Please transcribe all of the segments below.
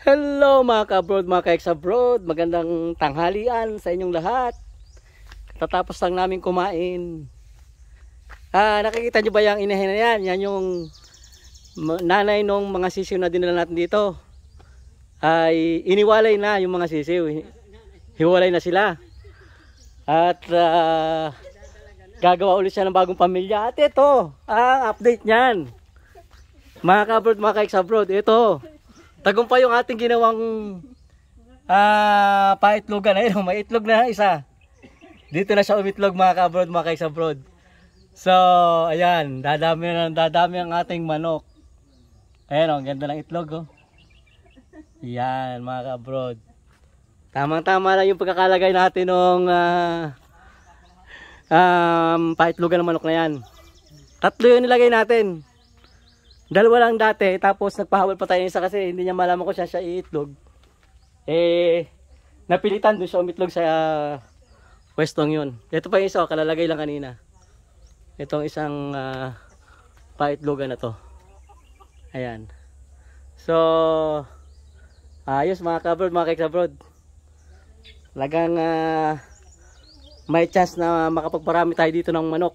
Hello mga ka-abroad, mga ka-ex-abroad. Magandang tanghalian sa inyong lahat. Tatapos lang namin kumain. Nakikita nyo ba yung inahin na yan? Yan yung nanay nung mga sisiw na dinala natin dito. Ay iniwalay na yung mga sisiw. Hiwalay na sila. At gagawa ulit siya ng bagong pamilya. At ito, ang update niyan. Mga ka-abroad, mga ka-ex-abroad, ito. Tagumpay yung ating ginawang paitlogan. Ayun, may itlog na isa. Dito na siya umitlog mga ka-abroad, mga ka-ex-abroad. So, ayan, dadami ang ating manok. Ayan, ang ganda ng itlog, oh. Ayan, mga ka-abroad. Tamang-tama lang yung pagkakalagay natin ng paitlogan ng manok na yan. 3 yung nilagay natin. 2 lang dati, tapos nagpahawal pa tayo isa kasi hindi niya malaman ko siya iitlog. Napilitan doon siya umitlog sa pwestong yun. Ito pa yung isa, kalalagay lang kanina. Itong isang paitlogan na to. Ayan. So, ayos mga ka-abroad, mga ka-ex-abroad. Lagang may chance na makapagparami tayo dito ng manok.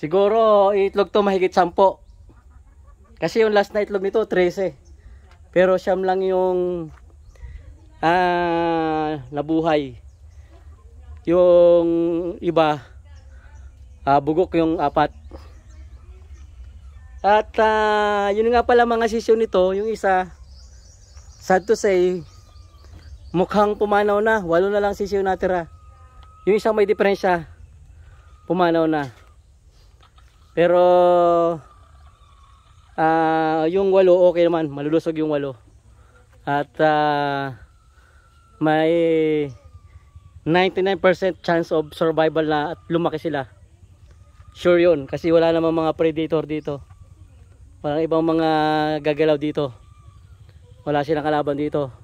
Siguro itlog to mahigit 10. Kasi yung last na itlog nito 13. Pero siyam lang yung nabuhay. Yung iba bugok yung 4. At yun nga pala mga sisyo nito, yung isa sad to say mukhang pumanaw na, 8 na lang sisyo natira. Yung isang may diferensya pumanaw na. Pero yung 8 okay naman, malulusog yung 8. At may 99% chance of survival na at lumaki sila. Sure yun, kasi wala namang mga predator dito. Walang ibang mga gagalaw dito. Wala silang kalaban dito.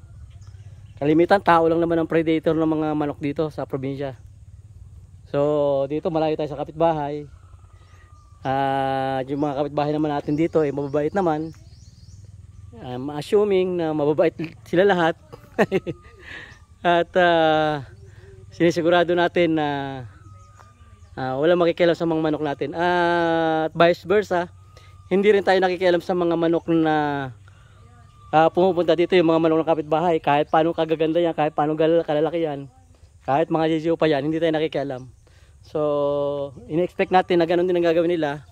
Kalimitan tao lang naman ang predator ng mga manok dito sa probinsya. So dito malayo tayo sa kapitbahay. Yung mga kapitbahay naman natin dito mababait naman. Assuming na mababait sila lahat. At sinisigurado natin na wala makikialam sa mga manok natin. At vice versa, hindi rin tayo nakikialam sa mga manok na pumupunta dito, yung mga manok ng kapitbahay. Kahit paano kagaganda yan, kahit paano kalalaki yan, kahit mga sisiw pa yan, hindi tayo nakikialam. So, in-expect natin na ganun din ang gagawin nila.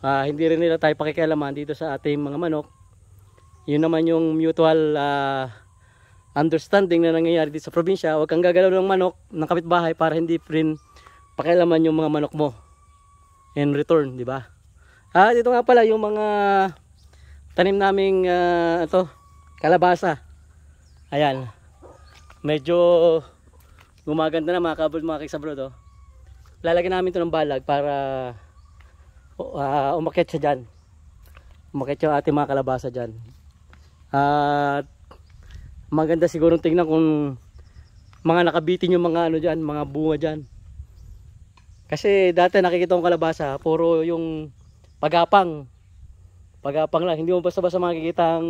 Hindi rin nila tayo pakikialaman dito sa ating mga manok. Yun naman yung mutual understanding na nangyayari dito sa probinsya. Huwag kang gagalaw ng manok ng kapitbahay para hindi rin pakialaman yung mga manok mo in return, di ba? Dito nga pala yung mga tanim naming kalabasa. Ayan. Medyo gumaganda na mga kabod, mga ka-ex-abroad, oh. Lalagyan namin ito ng balag para umakyat siya dyan. Umakyat yung ating mga kalabasa dyan. At maganda siguro tingnan kung mga nakabitin yung mga dyan, mga bunga dyan. Kasi dati nakikita kong kalabasa, puro yung pagapang lang. Hindi mo basta-basta makikita ang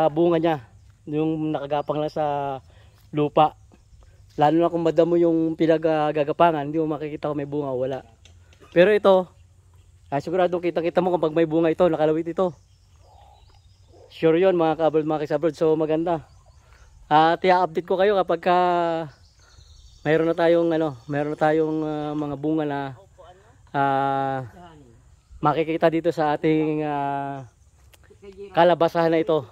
bunga niya. Yung nakagapang lang sa lupa. Lalo na kung madamo yung pinagagapangan, hindi mo makikita kung may bunga o wala. Pero ito, sigurado kita-kita mo kapag may bunga ito, nakalawit ito. Sure yun mga ka-abroad, mga ka-ex-abroad. So maganda. At i-update ko kayo kapag mayroon na tayong mga bunga na makikita dito sa ating kalabasahan na ito.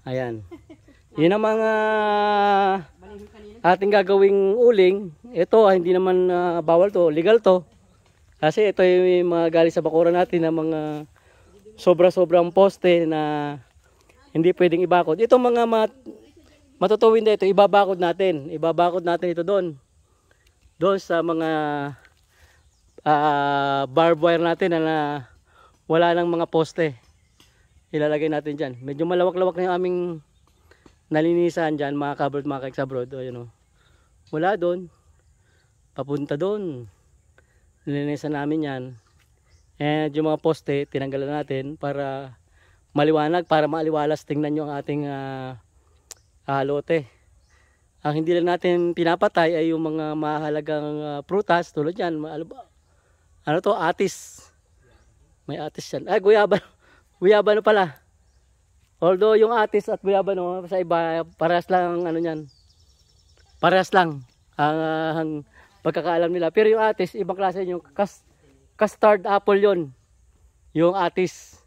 Ayan. Yun ang mga ating gagawing uling. Ito hindi naman bawal to, legal to. Kasi ito yung mga galing sa bakuran natin na mga sobra-sobrang poste na hindi pwedeng ibakod. Ito mga matutuwid na ito, ibabakod natin. Ibabakod natin ito doon. Doon sa mga barbed wire natin na wala nang mga poste. Ilalagay natin dyan. Medyo malawak-lawak na yung aming nalinisan dyan, mga ka-abroad, mga ka-ex-abroad. Ayun, oh. Wala doon. Papunta doon. Nilinisan namin yan. And yung mga poste, tinanggalan natin para maliwanag para maaliwalas tingnan nyo ang ating lote. Ang hindi lang natin pinapatay ay yung mga mahalagang prutas tulad yan. Ano to? Atis. May atis yan. Ay, guyabano. Guyabano pala. Although yung atis at guyabano sa iba, parehas lang ano yan. Parehas lang ang pagkakaalam nila. Pero yung atis, ibang klase yung custard apple yon. Yung atis.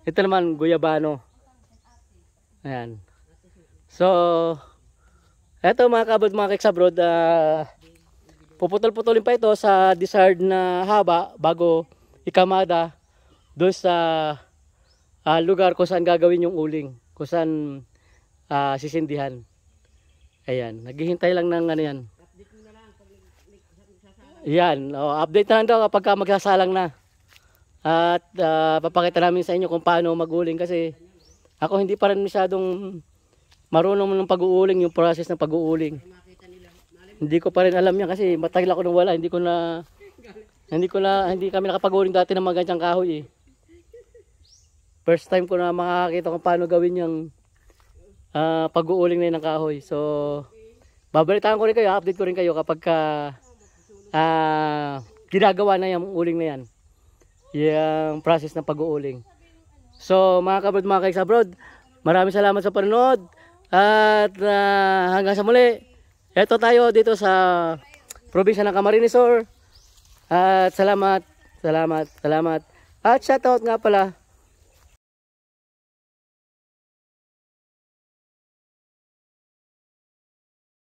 Ito naman, guyabano. Ayan. So, eto mga kabod, mga keksabrod, puputol-putulin pa ito sa desired na haba bago ikamada doon sa lugar kung saan gagawin yung uling, kung saan sisindihan. Ayan, naghihintay lang ng ano yan. Yan, update na lang daw kapag magsasalang na. At papakita namin sa inyo kung paano mag-uling kasi ako hindi pa rin masyadong marunong ng pag-uuling, yung process ng pag-uuling. Hindi ko pa rin alam yan kasi matagal ako nang wala. Hindi kami nakapag-uuling dati ng mga ganyang kahoy eh. First time ko na makakita kung paano gawin yung pag-uuling na yun ng kahoy. So, babalitaan ko rin kayo, update ko rin kayo kapag ginagawa na yung uling na yan. Yung process ng pag-uuling. So, mga kabrood, mga keksabrod, maraming salamat sa panonood. At hanggang sa muli, eto tayo dito sa probinsya ng Camarines Sur. At salamat. At shoutout nga pala